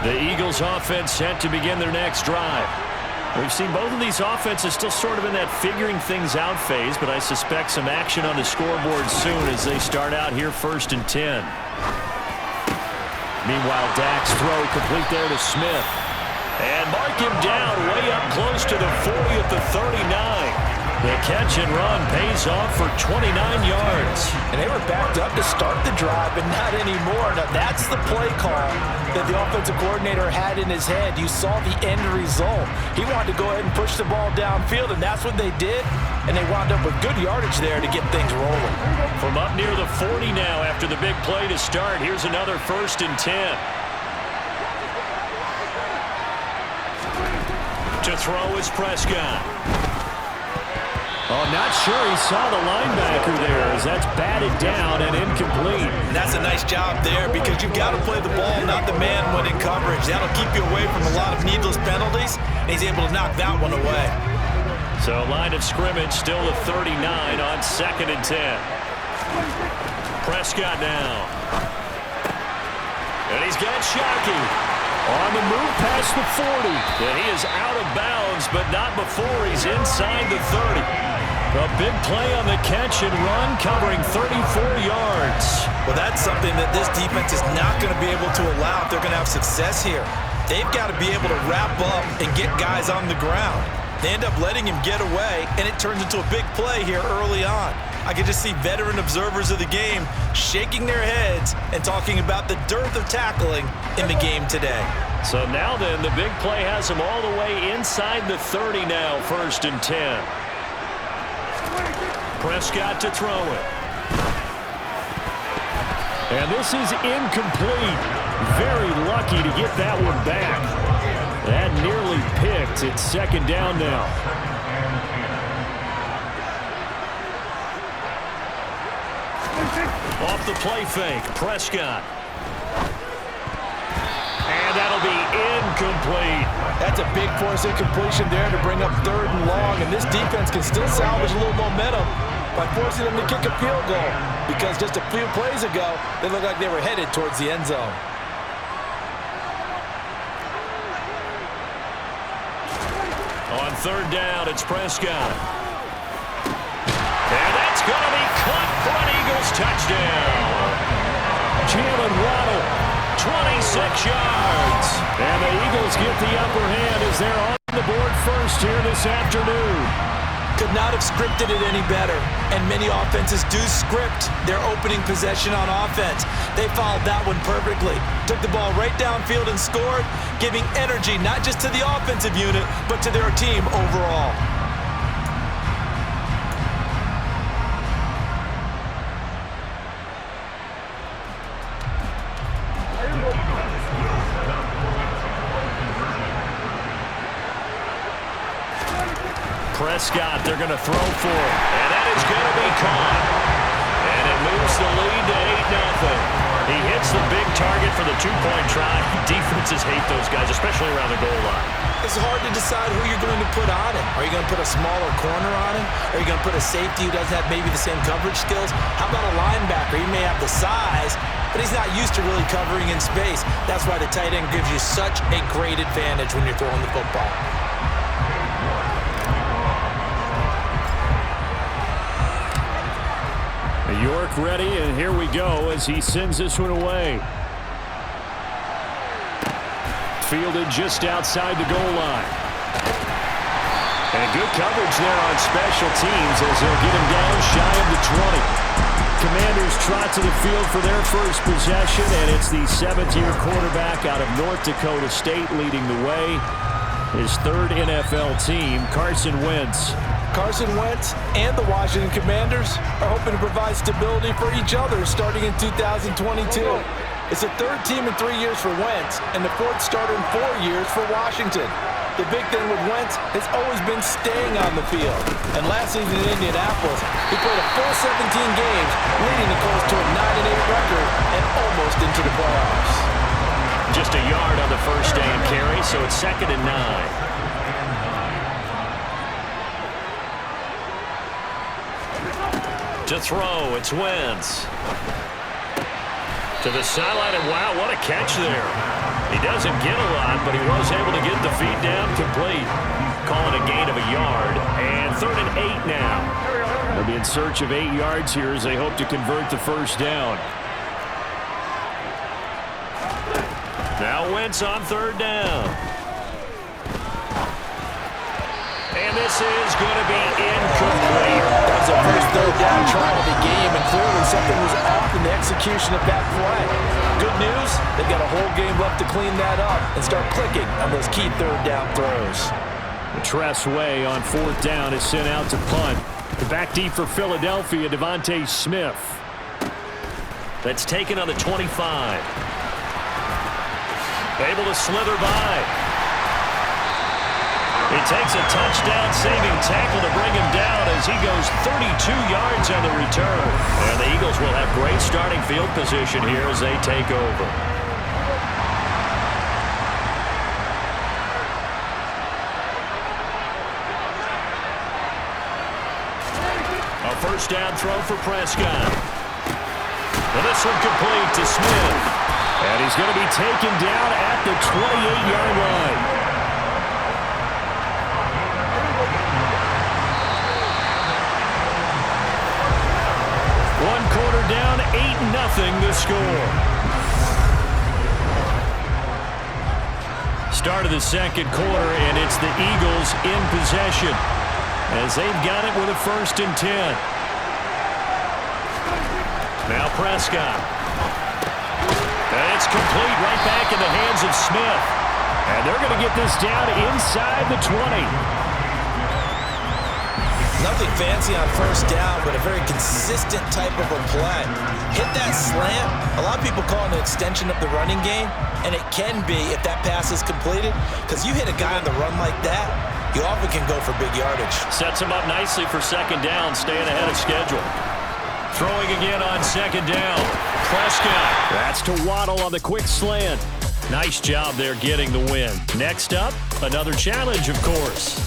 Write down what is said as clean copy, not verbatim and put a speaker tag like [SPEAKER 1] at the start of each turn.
[SPEAKER 1] The Eagles offense set to begin their next drive. We've seen both of these offenses still sort of in that figuring things out phase, but I suspect some action on the scoreboard soon as they start out here 1st and 10. Meanwhile, Dak's throw complete there to Smith. And mark him down way up close to the 40 at the 39. The catch and run pays off for 29 yards.
[SPEAKER 2] And they were backed up to start the drive, but not anymore. Now, that's the play call that the offensive coordinator had in his head. You saw the end result. He wanted to go ahead and push the ball downfield, and that's what they did. And they wound up with good yardage there to get things rolling.
[SPEAKER 1] From up near the 40 now after the big play to start, here's another 1st and 10. To throw is Prescott. Oh, not sure he saw the linebacker there as that's batted down and incomplete.
[SPEAKER 2] And that's a nice job there because you've got to play the ball, not the man when in coverage. That'll keep you away from a lot of needless penalties, and he's able to knock that one away.
[SPEAKER 1] So line of scrimmage still the 39 on 2nd and 10. Prescott now. And he's got Shockey. On the move past the 40. And he is out of bounds, but not before he's inside the 30. A big play on the catch and run, covering 34 yards.
[SPEAKER 2] Well, that's something that this defense is not going to be able to allow if they're going to have success here. They've got to be able to wrap up and get guys on the ground. They end up letting him get away, and it turns into a big play here early on. I could just see veteran observers of the game shaking their heads and talking about the dearth of tackling in the game today.
[SPEAKER 1] So now then, the big play has him all the way inside the 30 now, 1st and 10. Prescott to throw it. And this is incomplete. Very lucky to get that one back. That nearly picked. It's 2nd down now. Off the play fake, Prescott. And that'll be incomplete.
[SPEAKER 2] That's a big force incompletion there to bring up 3rd and long, and this defense can still salvage a little momentum by forcing them to kick a field goal, because just a few plays ago, they looked like they were headed towards the end zone.
[SPEAKER 1] On 3rd down, it's Prescott. And that's going to be caught for an Eagles touchdown. Jalen Waddle, 26 yards. And the Eagles get the upper hand as they're on the board first here this afternoon.
[SPEAKER 2] Could not have scripted it any better, and many offenses do script their opening possession on offense. They followed that one perfectly. Took the ball right downfield and scored, giving energy not just to the offensive unit, but to their team overall.
[SPEAKER 1] Prescott, they're going to throw for it. And that is going to be caught. And it moves the lead to 8-0. He hits the big target for the 2-point try. Defenses hate those guys, especially around the goal line.
[SPEAKER 2] It's hard to decide who you're going to put on him. Are you going to put a smaller corner on him? Are you going to put a safety who doesn't have maybe the same coverage skills? How about a linebacker? He may have the size, but he's not used to really covering in space. That's why the tight end gives you such a great advantage when you're throwing the football.
[SPEAKER 1] York ready, and here we go as he sends this one away. Fielded just outside the goal line. And good coverage there on special teams as they'll get him down shy of the 20. Commanders trot to the field for their first possession, and it's the 7th-year quarterback out of North Dakota State leading the way. His 3rd NFL team, Carson Wentz.
[SPEAKER 2] Carson Wentz and the Washington Commanders are hoping to provide stability for each other starting in 2022. It's the 3rd team in 3 years for Wentz and the 4th starter in 4 years for Washington. The big thing with Wentz has always been staying on the field. And last season in Indianapolis, he played a full 17 games, leading the Colts to a 9-8 record and almost into the playoffs.
[SPEAKER 1] Just a yard on the first day of carry, so it's 2nd and 9. To throw, it's Wentz. To the sideline, and wow, what a catch there. He doesn't get a lot, but he was able to get the feet down complete. Calling a gain of a yard. And 3rd and 8 now. They'll be in search of 8 yards here as they hope to convert the first down. Now Wentz on 3rd down. And this is going to be incomplete.
[SPEAKER 2] That was the first 3rd down try of the game, and clearly something was off in the execution of that play. Good news, they've got a whole game left to clean that up and start clicking on those key 3rd down throws.
[SPEAKER 1] Tress Way on 4th down is sent out to punt. The back deep for Philadelphia, Devontae Smith. That's taken on the 25. Able to slither by. It takes a touchdown-saving tackle to bring him down as he goes 32 yards on the return. And the Eagles will have great starting field position here as they take over. A first down throw for Prescott. And this one complete to Smith. And he's going to be taken down at the 28-yard line. Down 8-0 the score. Start of the second quarter, and it's the Eagles in possession as they've got it with a 1st and 10. Now Prescott. And it's complete right back in the hands of Smith. And they're going to get this down inside the 20.
[SPEAKER 2] Nothing fancy on 1st down, but a very consistent type of a play. Hit that slant. A lot of people call it an extension of the running game, and it can be if that pass is completed, because you hit a guy on the run like that, you often can go for big yardage.
[SPEAKER 1] Sets him up nicely for 2nd down, staying ahead of schedule. Throwing again on 2nd down. Prescott. That's to Waddle on the quick slant. Nice job there getting the win. Next up, another challenge, of course.